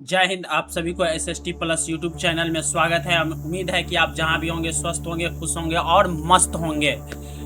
जय हिंद। आप सभी को SST प्लस यूट्यूब चैनल में स्वागत है। उम्मीद है कि आप जहां भी होंगे स्वस्थ होंगे, खुश होंगे और मस्त होंगे।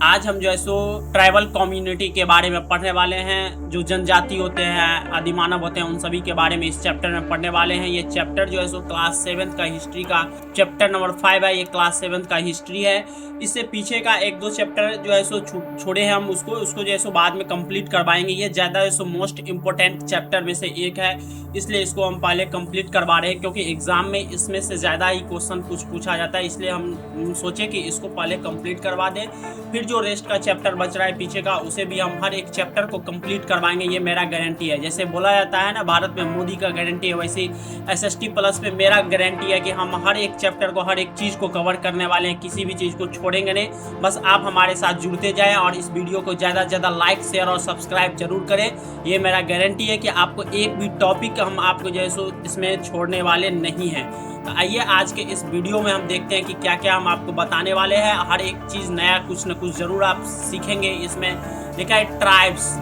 आज हम जो है सो ट्राइबल कम्युनिटी के बारे में पढ़ने वाले हैं। जो जनजाति होते हैं, आदिमानव होते हैं, उन सभी के बारे में इस चैप्टर में पढ़ने वाले हैं। ये चैप्टर जो है सो क्लास 7 का हिस्ट्री का चैप्टर नंबर 5 है। ये क्लास 7 का हिस्ट्री है। इससे पीछे का एक दो चैप्टर जो है सो छोड़े हैं हम, उसको जो है सो बाद में कंप्लीट करवाएंगे। ये ज़्यादा सो मोस्ट इम्पोर्टेंट चैप्टर में से एक है, इसलिए इसको हम पहले कंप्लीट करवा रहे हैं, क्योंकि एग्जाम में इसमें से ज़्यादा ही क्वेश्चन कुछ पूछा जाता है। इसलिए हम सोचे कि इसको पहले कंप्लीट करवा दें, फिर जो रेस्ट का चैप्टर बच रहा है पीछे का, उसे भी हम हर एक चैप्टर को कंप्लीट करवाएंगे। ये मेरा गारंटी है। जैसे बोला जाता है ना, भारत में मोदी का गारंटी है, वैसे SST प्लस में मेरा गारंटी है कि हम हर एक चैप्टर को, हर एक चीज़ को कवर करने वाले हैं। किसी भी चीज़ को छोड़ेंगे नहीं। बस आप हमारे साथ जुड़ते जाएं और इस वीडियो को ज़्यादा से ज़्यादा लाइक, शेयर और सब्सक्राइब जरूर करें। ये मेरा गारंटी है कि आपको एक भी टॉपिक हम आपको जो है सो इसमें छोड़ने वाले नहीं हैं। तो आइए आज के इस वीडियो में हम देखते हैं कि क्या क्या हम आपको बताने वाले हैं। हर एक चीज़ नया कुछ न कुछ ज़रूर आप सीखेंगे। इसमें लिखा है tribes,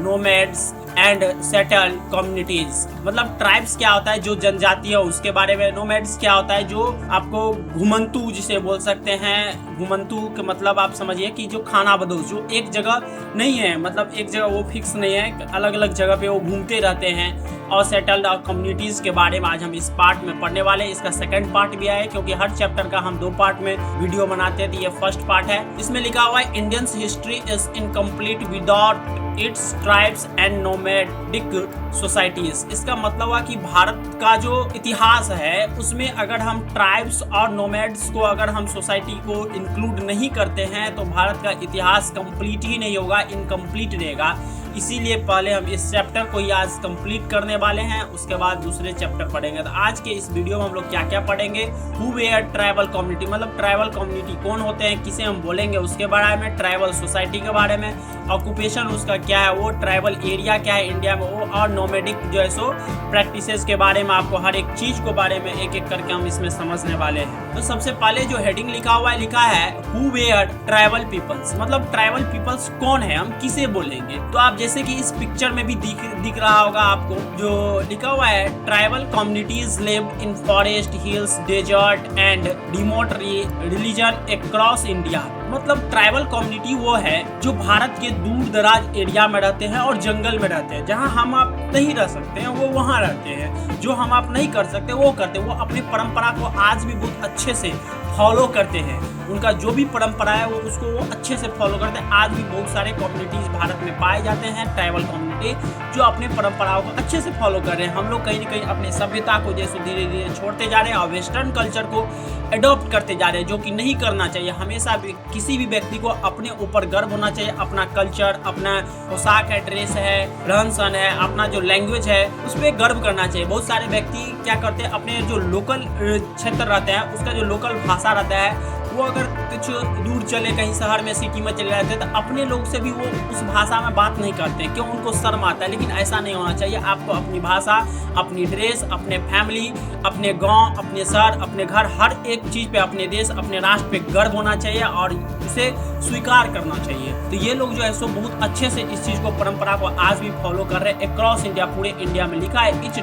nomads and settled communities. मतलब ट्राइब्स क्या होता है, जो जनजाति है उसके बारे में। नोमैड्स क्या होता है, जो आपको घुमंतू जिसे बोल सकते हैं। घुमंतू का मतलब आप समझिए कि जो खाना बदोश, जो एक जगह नहीं है, मतलब एक जगह वो फिक्स नहीं है, अलग अलग जगह पे वो घूमते रहते हैं। और सेटल्ड और कम्युनिटीज़ के बारे में आज हम इस पार्ट में पढ़ने वाले हैं। इसका सेकंड पार्ट भी है, क्योंकि हर चैप्टर का हम 2 पार्ट में वीडियो बनाते हैं। तो ये फर्स्ट पार्ट है। इसमें लिखा हुआ है Indians history is incomplete without its tribes and nomadic societies. इसका मतलब है कि भारत का जो इतिहास है उसमें अगर हम ट्राइब्स और नोमैड्स को, अगर हम सोसाइटी को इंक्लूड नहीं करते हैं, तो भारत का इतिहास कंप्लीट ही नहीं होगा, इनकम्प्लीट रहेगा। इसीलिए पहले हम इस चैप्टर को ही आज कंप्लीट करने वाले हैं, उसके बाद दूसरे चैप्टर पढ़ेंगे। तो आज के इस वीडियो में हम लोग क्या क्या पढ़ेंगे। हु वेयर ट्राइबल कम्युनिटी, मतलब ट्राइबल कम्युनिटी कौन होते हैं, किसे हम बोलेंगे उसके बारे में। ट्राइबल सोसाइटी के बारे में, ऑक्यूपेशन उसका क्या है वो, ट्राइबल एरिया क्या है इंडिया में वो, और नोमैडिक जो है सो प्रैक्टिसेस के बारे में आपको हर एक चीज़ को बारे में एक एक करके हम इसमें समझने वाले हैं। तो सबसे पहले जो हेडिंग लिखा हुआ है, लिखा है हु वेयर ट्राइबल पीपल्स। मतलब ट्राइबल पीपल्स कौन है, हम किसे बोलेंगे। तो आप जैसे कि इस पिक्चर में भी दिख रहा होगा आपको, जो लिखा हुआ है tribal communities live in forest, hills, desert and remote religion across India. मतलब ट्राइबल कम्युनिटी वो है जो भारत के दूर दराज एरिया में रहते हैं और जंगल में रहते हैं। जहां हम आप नहीं रह सकते हैं वो वहां रहते हैं, जो हम आप नहीं कर सकते वो करते हैं। वो अपनी परंपरा को आज भी बहुत अच्छे से फॉलो करते हैं। उनका जो भी परंपरा है वो उसको वो अच्छे से फॉलो करते हैं। आज भी बहुत सारे कम्युनिटीज़ भारत में पाए जाते हैं, ट्राइबल कम्युनिटी, जो अपने परंपराओं को अच्छे से फॉलो कर रहे हैं। हम लोग कहीं ना कहीं अपनी सभ्यता को जैसे धीरे धीरे छोड़ते जा रहे हैं और वेस्टर्न कल्चर को एडॉप्ट करते जा रहे हैं, जो कि नहीं करना चाहिए। हमेशा भी किसी भी व्यक्ति को अपने ऊपर गर्व होना चाहिए। अपना कल्चर, अपना पोशाक है, ड्रेस है, रहन सहन है, अपना जो लैंग्वेज है, उस पर गर्व करना चाहिए। बहुत सारे व्यक्ति क्या करते हैं, अपने जो लोकल क्षेत्र रहते हैं उसका जो लोकल भाषा रहता है, वो अगर कुछ दूर चले, कहीं शहर में, सिटी में चले जाते हैं, तो अपने लोग से भी वो उस भाषा में बात नहीं करते हैं, क्यों, उनको शर्म आता है। लेकिन ऐसा नहीं होना चाहिए। आपको अपनी भाषा, अपनी ड्रेस, अपने फैमिली, अपने गांव, अपने शहर, अपने घर, हर एक चीज़ पे, अपने देश, अपने राष्ट्र पे गर्व होना चाहिए और उसे स्वीकार करना चाहिए। तो ये लोग जो है सो बहुत अच्छे से इस चीज़ को, परंपरा को आज भी फॉलो कर रहे हैं अक्रॉस इंडिया, पूरे इंडिया में। लिखा है etch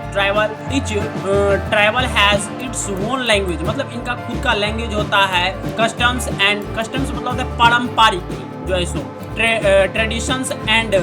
tribal has its own language. मतलब इनका खुद का लैंग्वेज होता है। कस्टम्स मतलब होता है पारंपरिक जो है सो, ट्रेडिशंस एंड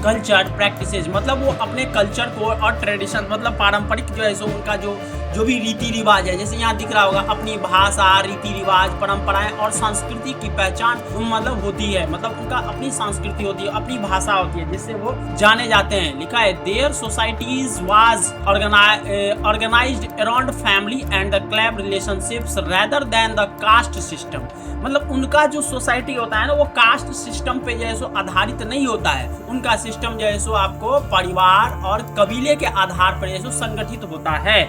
कल्चर प्रैक्टिसेज। मतलब वो अपने कल्चर को और ट्रेडिशन, मतलब पारंपरिक जो है सो उनका जो भी रीति रिवाज है, जैसे यहाँ दिख रहा होगा, अपनी भाषा, रीति रिवाज, परंपराएं और संस्कृति की पहचान मतलब होती है। मतलब उनका अपनी संस्कृति होती है, अपनी भाषा होती है, जिससे वो जाने जाते हैं। लिखा है their societies was organized around family and the club relationships rather than the caste system. मतलब उनका जो सोसाइटी होता है ना, वो कास्ट सिस्टम पे जो है सो आधारित नहीं होता है। उनका सिस्टम जो है सो आपको परिवार और कबीले के आधार पर जो है सो संगठित होता है।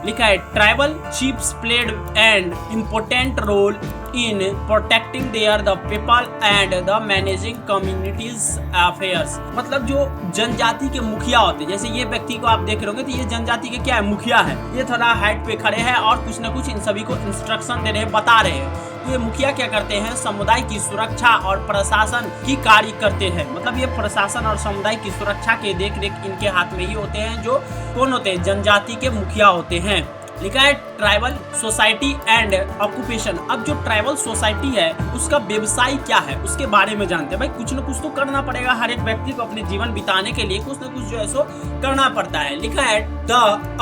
लिखा है tribal chiefs played an important role in protecting their the people and the managing communities affairs. मतलब जो जनजाति के मुखिया होते हैं, जैसे ये व्यक्ति को आप देख रहे होंगे तो ये जनजाति के क्या है, मुखिया है। ये थोड़ा हाइट पे खड़े हैं और कुछ न कुछ इन सभी को इंस्ट्रक्शन दे रहे हैं, बता रहे हैं। तो ये मुखिया क्या करते हैं, समुदाय की सुरक्षा और प्रशासन की कार्य करते हैं। मतलब ये प्रशासन और समुदाय की सुरक्षा के देख रेख इनके हाथ में ही होते हैं। जो कौन होते हैं, जनजाति के मुखिया होते हैं। लिखा है ट्राइबल सोसाइटी एंड ऑक्यूपेशन। अब जो ट्राइबल सोसाइटी है उसका व्यवसाय क्या है उसके बारे में जानते हैं। भाई कुछ न कुछ तो करना पड़ेगा, हर एक व्यक्ति को अपने जीवन बिताने के लिए कुछ न कुछ जो है सो करना पड़ता है। लिखा है the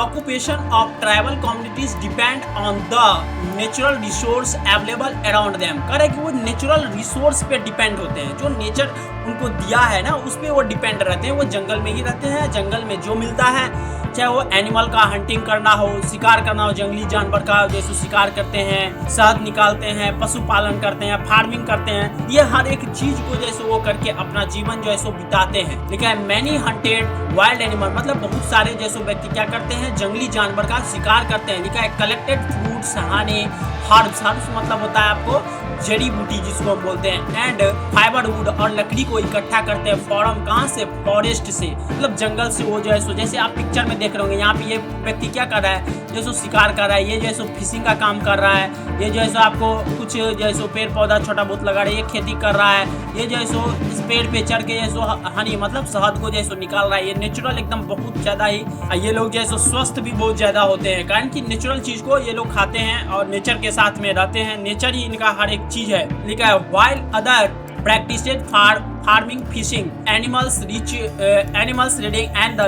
occupation of tribal communities depend on the natural resource available around them. करे कि वो नेचुरल रिसोर्स पे डिपेंड होते हैं, जो नेचर उनको दिया है ना उस पे वो डिपेंड रहते हैं। वो जंगल में ही रहते हैं, जंगल में जो मिलता है, चाहे वो एनिमल का हंटिंग करना हो, शिकार करना हो, जंगली जानवर का जैसे शिकार करते हैं, शहद निकालते हैं, पशुपालन करते हैं, फार्मिंग करते हैं, ये हर एक चीज को जैसे वो करके अपना जीवन जो है सो बिताते हैं। लिखा है मैनी हंटेड वाइल्ड एनिमल। मतलब बहुत सारे जैसे व्यक्ति क्या करते हैं, जंगली जानवर का शिकार करते हैं। लिखा है collected fruits Honey herbs. Herbs मतलब होता है आपको जड़ी बूटी जिसको हम बोलते हैं, एंड फाइबर वुड और लकड़ी को इकट्ठा करते हैं। फॉरम कहाँ से, फॉरेस्ट से, मतलब जंगल से। वो जो है सो जैसे आप पिक्चर में देख रहे होंगे, यहाँ पे ये व्यक्ति क्या कर रहा है, जो सो शिकार कर रहा है, ये जो है सो फिशिंग का काम कर रहा है, ये जो है सो आपको कुछ जो है सो पेड़ पौधा छोटा बहुत लगा रहा है, ये खेती कर रहा है, ये जो है सो इस पेड़ पे चढ़ के जो है सो हनी मतलब शहद को जो है सो निकाल रहा है। ये नेचुरल एकदम बहुत ज्यादा ही, ये लोग जो है सो स्वस्थ भी बहुत ज्यादा होते हैं, कारण कि नेचुरल चीज को ये लोग खाते हैं और नेचर के साथ में रहते हैं। नेचर ही इनका हर एक चीज है। लिखा है while other practiced farming, fishing, animals reading and the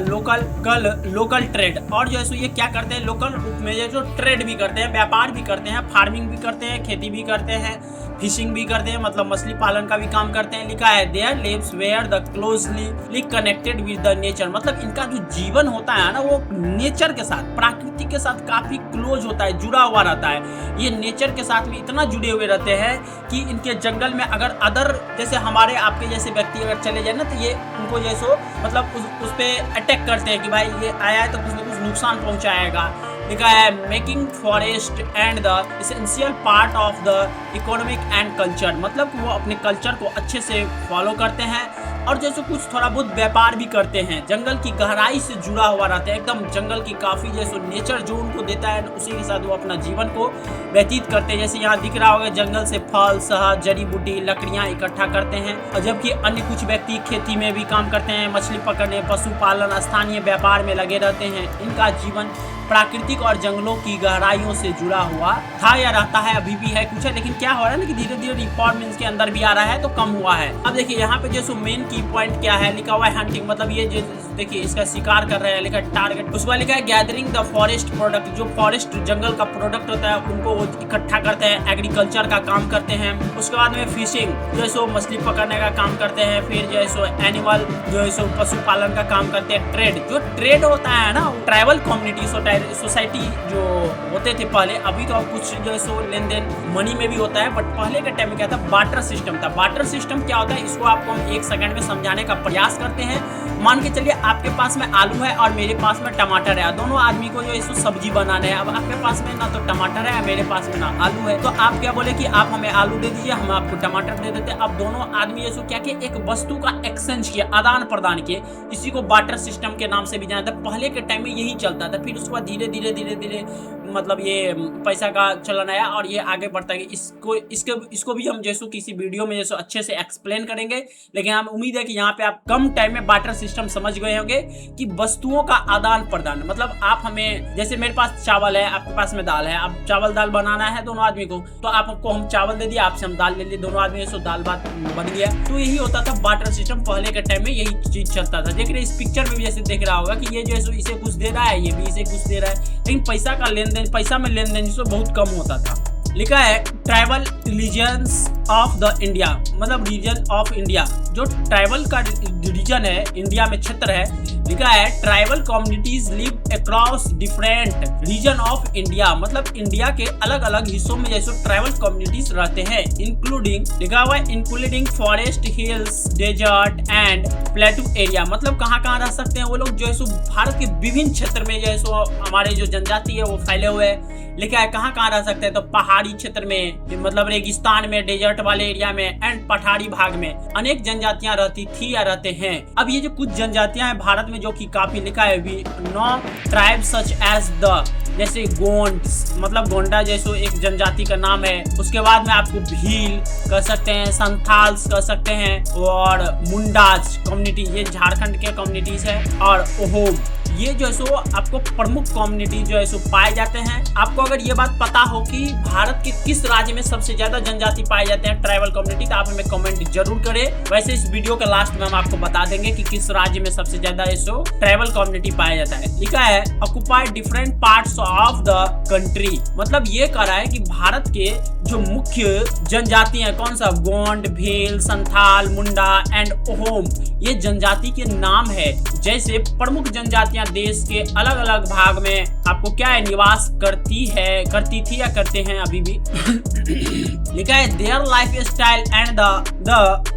local trade। और जो है सो ये क्या करते हैं, लोकल रूप में जो ट्रेड भी करते हैं, व्यापार भी करते हैं, फार्मिंग भी करते हैं, खेती भी करते हैं, फिशिंग भी करते हैं, मतलब मछली पालन का भी काम करते हैं। लिखा है their lives were the closely connected with the nature. मतलब इनका जो जीवन होता है ना वो नेचर के साथ, प्रकृति के साथ काफी क्लोज होता है, जुड़ा हुआ रहता है। ये नेचर के साथ में इतना जुड़े हुए रहते हैं कि इनके जंगल में अगर अदर जैसे हमारे आपके जैसे व्यक्ति अगर चले जाए ना तो ये उनको जैसो मतलब उस पे अटैक करते हैं कि भाई ये आया है तो कुछ न कुछ नुकसान पहुंचाएगा। लिखा है making forest and the essential part of the economic and culture. मतलब वो अपने कल्चर को अच्छे से फॉलो करते हैं और जैसे कुछ थोड़ा बहुत व्यापार भी करते हैं। जंगल की गहराई से जुड़ा हुआ रहता है, एकदम जंगल की काफी जैसे नेचर जो उनको देता है उसी के साथ वो अपना जीवन को व्यतीत करते हैं। जैसे यहाँ दिख रहा होगा जंगल से फल, शहद, जड़ी बूटी, लकड़ियाँ इकट्ठा करते हैं। और जबकि अन्य कुछ व्यक्ति खेती में भी काम करते हैं, मछली पकड़ने, पशुपालन, स्थानीय व्यापार में लगे रहते हैं। इनका जीवन प्राकृतिक और जंगलों की गहराइयों से जुड़ा हुआ था या रहता है, अभी भी है कुछ है। लेकिन क्या हो रहा है ना कि धीरे धीरे रिफॉर्मेंट्स के अंदर भी आ रहा है तो कम हुआ है। अब देखिए यहाँ पे जो मेन की पॉइंट क्या है, लिखा हुआ है हंटिंग। मतलब ये जो देखिए इसका शिकार कर रहे हैं, लिखा टारगेट। उसके बाद लिखा है गैदरिंग द फॉरेस्ट प्रोडक्ट। जो फॉरेस्ट जंगल का प्रोडक्ट होता है उनको वो इकट्ठा करते हैं, एग्रीकल्चर का काम करते हैं। उसके बाद में फिशिंग जो है सो मछली पकड़ने का काम करते हैं। फिर जो है सो एनिमल जो है सो पशुपालन का काम करते हैं। ट्रेड, जो ट्रेड होता है ना ट्राइबल कम्युनिटी सोसाइटी जो होते थे पहले, अभी तो कुछ जो है सो लेन देन मनी में भी होता है, बट पहले के टाइम में क्या था, बार्टर सिस्टम था। बार्टर सिस्टम क्या होता है इसको आपको हम 1 सेकंड में समझाने का प्रयास करते हैं। मान के चलिए आपके पास में आलू है और मेरे पास में टमाटर है, दोनों आदमी को जो है सब्जी बनाना है। अब आपके पास में ना तो टमाटर है, मेरे पास में ना आलू है, तो आप क्या बोले कि आप हमें आलू दे दीजिए, हम आपको टमाटर दे देते हैं। अब दोनों आदमी जैसे क्या कि एक वस्तु का एक्सचेंज किया, आदान प्रदान किए, इसी को बार्टर सिस्टम के नाम से भी जाना था। पहले के टाइम में यही चलता था। फिर उसके बाद धीरे धीरे मतलब ये पैसा का चलन आया और ये आगे बढ़ता है। इसको भी हम जैसो किसी वीडियो में जैसो अच्छे से एक्सप्लेन करेंगे। लेकिन हम उम्मीद है कि यहाँ पे आप कम टाइम में बार्टर सिस्टम समझ गए होंगे कि वस्तुओं का आदान प्रदान। मतलब आप हमें, जैसे मेरे पास चावल है, आपके पास में दाल है, आप चावल दाल बनाना है दोनों आदमी को, तो आपको हम चावल दे दिया, आपसे हम दाल ले लिए, दोनों आदमी जैसे दाल भात बन गया। तो यही होता था बार्टर सिस्टम, पहले के टाइम में यही चीज चलता था। देख रहे इस पिक्चर में भी जैसे देख रहा होगा कि ये जो इसे कुछ दे रहा है, ये भी इसे कुछ दे रहा है, लेकिन पैसा का लेन देन, पैसा में लेन देन जिसको बहुत कम होता था। लिखा है tribal religions of the India. मतलब रीजन ऑफ इंडिया, जो ट्राइबल का रीजन है इंडिया में क्षेत्र है, लिखा है tribal communities live across different region of India, मतलब इंडिया के अलग अलग हिस्सों में जैसे ट्राइबल कम्युनिटीज रहते हैं, इंक्लूडिंग लिखा हुआ है including forest, hills, desert and plateau area, मतलब कहाँ रह सकते हैं वो लोग जो है सो भारत के विभिन्न क्षेत्र में जो है सो हमारे जो जनजाति है वो फैले हुए हैं। लिखा है कहाँ रह सकते हैं, तो पहाड़ी क्षेत्र में, मतलब रेगिस्तान में, डेजर्ट वाले एरिया में एंड पठारी भाग में अनेक जनजातियां रहती थी या रहते हैं। अब ये जो कुछ जनजातियां हैं भारत में जो कि काफी लिखा है भी no tribe such as the, जैसे गोंड्स, मतलब गोंडा जैसे एक जनजाति का नाम है। उसके बाद में आपको भील कह सकते हैं, संथाल्स कह सकते हैं, और मुंडाज कम्युनिटी ये झारखंड के कम्युनिटीज है, और ओहोम ये जो है सो आपको प्रमुख कम्युनिटी जो है सो पाए जाते हैं। आपको अगर ये बात पता हो कि भारत के किस राज्य में सबसे ज्यादा जनजाति पाए जाते हैं ट्राइबल कम्युनिटी, तो आप हमें कमेंट जरूर करें। वैसे इस वीडियो के लास्ट में हम आपको बता देंगे कि किस राज्य में सबसे ज्यादा सो ट्राइबल कम्युनिटी पाया जाता है। लिखा है occupied different parts of the country, मतलब ये कह रहा है कि भारत के जो मुख्य जनजाति है कौन सा, गोंड, भील, संथाल, मुंडा एंड ओहोम, ये जनजाति के नाम है। जैसे प्रमुख जनजातियां देश के अलग अलग भाग में आपको क्या है निवास करती थी या करते हैं अभी भी। लिखा है their life style and the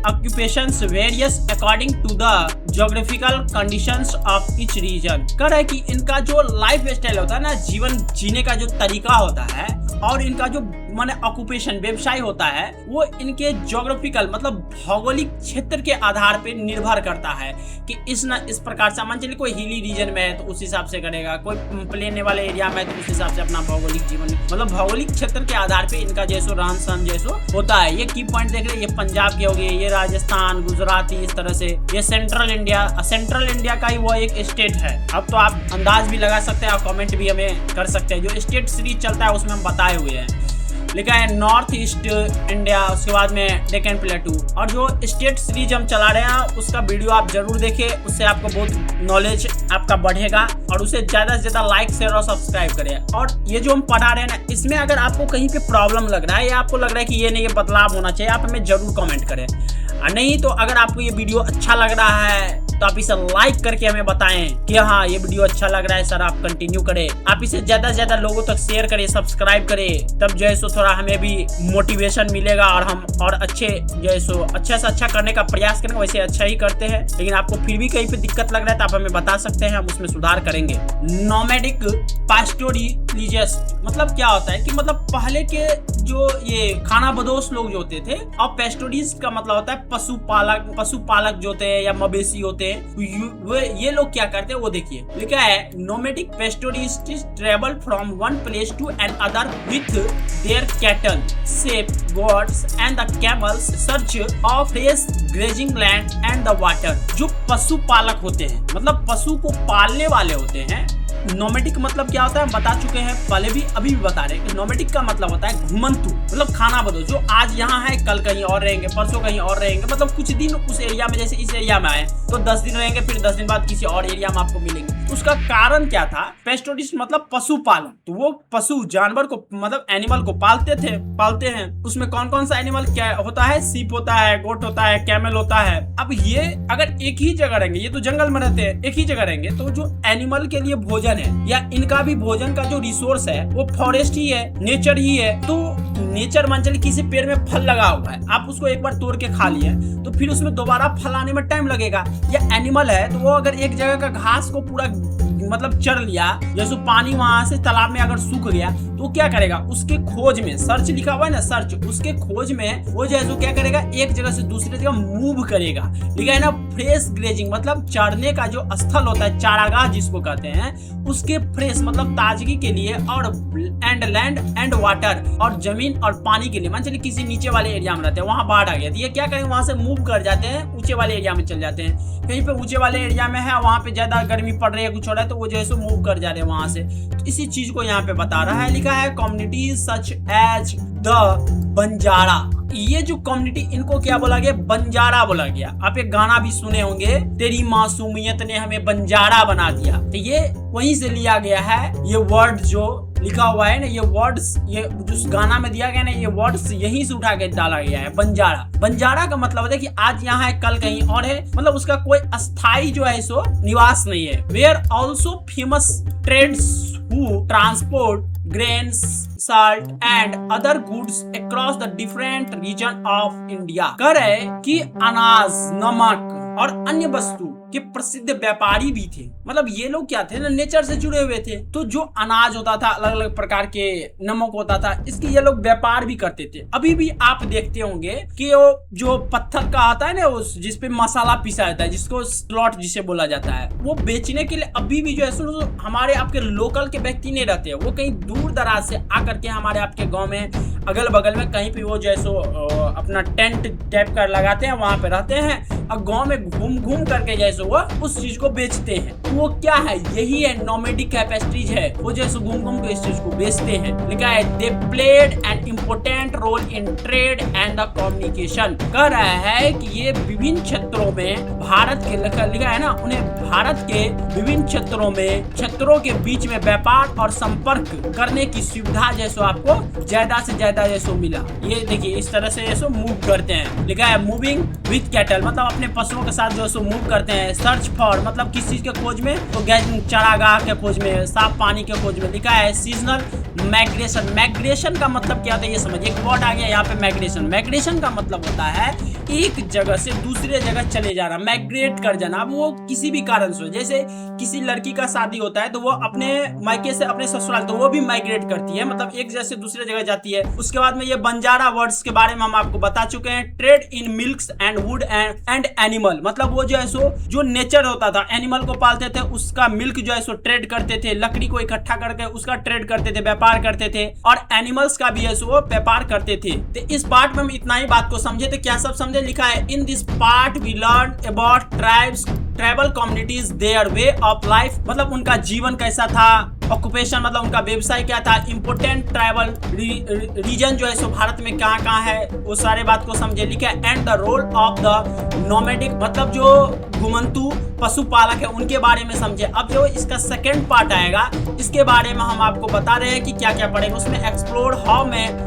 occupations various according to the geographical conditions of each region. कह रहा है कि इनका जो लाइफ स्टाइल होता है ना, जीवन जीने का जो तरीका होता है, और इनका जो माने ऑक्यूपेशन व्यवसाय होता है, वो इनके ज्योग्राफिकल मतलब भौगोलिक क्षेत्र के आधार पे निर्भर करता है कि इस प्रकार से मान चलिए कोई हिली रीजन में है तो उस हिसाब से करेगा, कोई प्लेन वाले एरिया में है तो उस हिसाब से अपना भौगोलिक जीवन मतलब भौगोलिक क्षेत्र के आधार पे इनका जैसो रहन सहन जैसो होता है। ये की पॉइंट देख रहे हैं, ये पंजाब के हो गए, ये राजस्थान, गुजराती, इस तरह से ये सेंट्रल इंडिया का ही वो एक स्टेट है। अब तो आप अंदाज भी लगा सकते हैं और कमेंट भी हमें कर सकते हैं। जो स्टेट सीरीज चलता है उसमें हम बताए हुए हैं। लिखा है नॉर्थ ईस्ट इंडिया, उसके बाद में डेक्कन प्लेटू, और जो स्टेट सीरीज हम चला रहे हैं उसका वीडियो आप जरूर देखें, उससे आपको बहुत नॉलेज आपका बढ़ेगा, और उसे ज्यादा से ज्यादा लाइक, शेयर और सब्सक्राइब करें। और ये जो हम पढ़ा रहे हैं ना, इसमें अगर आपको कहीं पे प्रॉब्लम लग रहा है या आपको लग रहा है कि ये नहीं ये बदलाव होना चाहिए, आप हमें जरूर कमेंट करें। और नहीं तो अगर आपको ये वीडियो अच्छा लग रहा है तो आप इसे लाइक करके हमें बताएं कि हाँ ये वीडियो अच्छा लग रहा है सर, आप कंटिन्यू करें। आप इसे ज्यादा से ज्यादा लोगों तक शेयर करें, सब्सक्राइब करें, तब जो है सो थोड़ा हमें भी मोटिवेशन मिलेगा और हम और अच्छे जो है सो अच्छा से अच्छा करने का प्रयास करेंगे। वैसे अच्छा ही करते हैं, लेकिन आपको फिर भी कहीं पे दिक्कत लग रहा है तो आप हमें बता सकते हैं, हम उसमें सुधार करेंगे। नोमैडिक पास्टोरलिस्ट मतलब क्या होता है कि मतलब पहले के जो ये खानाबदोश लोग जो होते थे, और पेस्टोरिस्ट का मतलब होता है पशुपालक जो होते हैं या मवेशी होते हैं, ये लोग क्या करते हैं वो देखिए। लिखा है nomadic pastoralists travel from one place to another with their cattle, sheep, goats and the camels search of fresh grazing land and the water। जो पशुपालक होते हैं मतलब पशु को पालने वाले होते हैं। नोमैडिक मतलब क्या होता है हम बता चुके हैं पहले भी, अभी भी बता रहे हैं कि नोमैडिक का मतलब होता है घुमंतु, मतलब खाना बदो, जो आज यहाँ है कल कहीं और रहेंगे, परसों कहीं और रहेंगे, मतलब कुछ दिन उस एरिया में, जैसे इस एरिया में आए तो 10 दिन रहेंगे, फिर 10 दिन बाद किसी और एरिया में आपको मिलेंगे। उसका कारण क्या था, पेस्टोरिस्ट मतलब पशुपालन, तो वो पशु जानवर को मतलब एनिमल को पालते हैं। उसमें कौन कौन सा एनिमल क्या होता है, सीप होता है, गोट होता है, कैमल होता है। अब ये अगर एक ही जगह रहेंगे, ये तो जंगल में रहते हैं, एक ही जगह रहेंगे, तो जो एनिमल के लिए भोजन है या इनका भी भोजन का जो रिसोर्स है वो फॉरेस्ट ही है, नेचर ही है। तो नेचर मान चलिए किसी पेड़ में फल लगा हुआ है, आप उसको एक बार तोड़ के खा लिए तो फिर उसमें दोबारा फल आने में टाइम लगेगा। या एनिमल है तो वो अगर एक जगह का घास को पूरा मतलब चर लिया, जैसे पानी वहां से तालाब में अगर सूख गया तो क्या करेगा, उसके खोज में सर्च लिखा हुआ है ना, सर्च, उसके खोज में वो जैसे क्या करेगा एक जगह से दूसरी जगह मूव करेगा। लिखा है ना फ्रेश ग्रेजिंग मतलब चरने का जो स्थल होता है, चारागाह जिसको कहते हैं, उसके फ्रेश मतलब ताजगी के लिए, और एंड लैंड एंड वाटर और जमीन और पानी के लिए। मान चलिए किसी नीचे वाले एरिया में रहते हैं, वहां बाढ़ आ गया तो ये क्या करेंगे, वहां से मूव कर जाते हैं, ऊंचे वाले एरिया में चल जाते हैं। कहीं पे ऊंचे वाले एरिया में है, वहां पे ज्यादा गर्मी पड़ रही है, कुछ हो रहा है, तो वो जैसे मूव कर जा रहे हैं वहां से। तो इसी चीज को यहाँ पे बता रहा है। लिखा है communities such as the Banjara, ये जो कम्युनिटी, इनको क्या बोला गया? बंजारा बोला गया। आप एक गाना भी सुने होंगे, तेरी मासूमियत ने हमें बंजारा बना दिया। तो ये वहीं से लिया गया है। ये वर्ड जो लिखा हुआ है ना, ये वर्ड्स, ये जो गाना में दिया गया ना, ये वर्ड्स यहीं से उठा के डाला गया है। बंजारा, बंजारा का मतलब होता है कि आज यहाँ है, कल कहीं और है, मतलब उसका कोई अस्थाई जो है सो निवास नहीं है। Were also famous trades who transport grains, salt and other goods across the different region of India। कह रहे कि अनाज, नमक और अन्य वस्तु के प्रसिद्ध व्यापारी भी थे। मतलब ये लोग क्या थे ना, नेचर से जुड़े हुए थे। तो जो अनाज होता था, अलग अलग प्रकार के नमक होता था, इसके ये लोग व्यापार भी करते थे। अभी भी आप देखते होंगे कि वो जो पत्थर का आता है ना, उस जिसपे मसाला पिसा जाता है, जिसको स्लॉट जिसे बोला जाता है, वो बेचने के लिए अभी भी जो है सो हमारे आपके लोकल के व्यक्ति नहीं रहते। वो कहीं दूर दराज से आकर के हमारे आपके गाँव में, अगल बगल में कहीं पे वो जो है सो अपना टेंट टाइप का लगाते हैं, वहां पे रहते हैं और गाँव में घूम घूम करके जैसे वो उस चीज को बेचते हैं। तो वो क्या है? यही है नोमैडिक कैपेसिटीज है। वो जैसे घूम घूम के इस चीज को बेचते हैं। लिखा है they played an important role in trade and the communication. कह रहा है कि ये विभिन्न क्षेत्रों में भारत के, लिखा है ना, उन्हें भारत के विभिन्न क्षेत्रों के बीच में व्यापार और संपर्क करने की सुविधा जैसो आपको ज्यादा से ज्यादा जैसो मिला। ये देखिए इस तरह से जैसो मूव करते हैं। लिखा है मूविंग विथ कैटल, मतलब अपने पशुओं के साथ जो सो मूव करते हैं। सर्च फॉर, मतलब किस चीज के खोज में? तो चरागाह के खोज में, साफ पानी के खोज में। लिखा है सीजनल माइग्रेशन। माइग्रेशन का मतलब क्या होता है ये समझिए। एक वर्ड आ गया यहाँ पे माइग्रेशन। माइग्रेशन का मतलब होता है एक जगह से दूसरे जगह चले जाना, माइग्रेट कर जाना। अब वो किसी भी कारण से, जैसे किसी लड़की का शादी होता है तो वो अपने मायके से अपने ससुराल, तो वो भी माइग्रेट करती है, मतलब एक जगह से दूसरे जगह जाती है। उसके बाद में ये बंजारा वर्ड्स के बारे में हम आपको बता चुके हैं। Trade in milks and would and animal, मतलब वो जो है सो जो नेचर होता था, एनिमल को पालते थे, उसका मिल्क जो है सो ट्रेड करते थे। लकड़ी को इकट्ठा करके उसका ट्रेड करते थे, व्यापार करते थे। और एनिमल्स का भी है सो वो व्यापार करते थे। तो इस पार्ट में हम इतना ही बात को समझे। तो क्या सब समझे? लिखा है in this part we learn about tribal communities, their way of life, मतलब उनका जीवन कैसा था, ऑक्यूपेशन मतलब उनका व्यवसाय क्या था, इंपोर्टेंट ट्राइबल रीजन जो है सो भारत में कहाँ है, वो सारे बात को समझे। लिखा है and the role of the nomadic, मतलब जो घुमंतु पशुपालक है उनके बारे में समझे। अब जो इसका सेकेंड पार्ट आएगा, इसके बारे में हम आपको बता रहे हैं कि क्या क्या पढ़ेंगे उसमें। Explore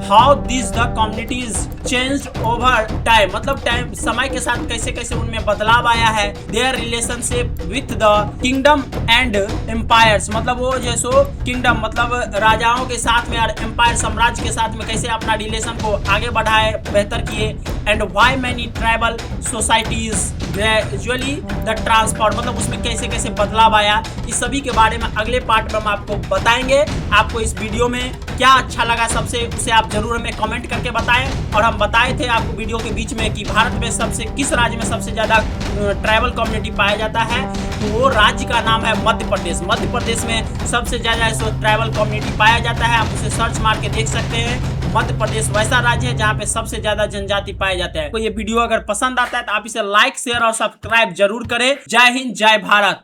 how this the communities changed over time, मतलब टाइम समय के साथ कैसे कैसे उनमें बदलाव आया है। Their relationship with the kingdom and empires, मतलब वो जैसो किंगडम मतलब राजाओं के साथ में और एम्पायर साम्राज्य के साथ में कैसे अपना रिलेशन को आगे बढ़ाए, बेहतर किए। And why many tribal societies gradually the transform, मतलब उसमें कैसे कैसे बदलाव आया। इस सभी के बारे में अगले पार्ट में हम आपको बताएंगे। आपको इस वीडियो में क्या अच्छा लगा सबसे, उसे आप जरूर हमें कमेंट करके बताएं। और हम बताए थे आपको वीडियो के बीच में कि भारत में किस राज्य में सबसे ज्यादा ट्राइबल कम्युनिटी पाया जाता है, तो वो राज्य का नाम है मध्य प्रदेश। मध्य प्रदेश में सबसे ज्यादा ट्राइबल कम्युनिटी पाया जाता है। आप उसे सर्च मार के देख सकते हैं। मध्य प्रदेश वैसा राज्य है जहाँ पे सबसे ज्यादा जनजाति पाए जाते हैं। तो ये वीडियो अगर पसंद आता है तो आप इसे लाइक, शेयर और सब्सक्राइब जरूर करें। जय हिंद, जय भारत।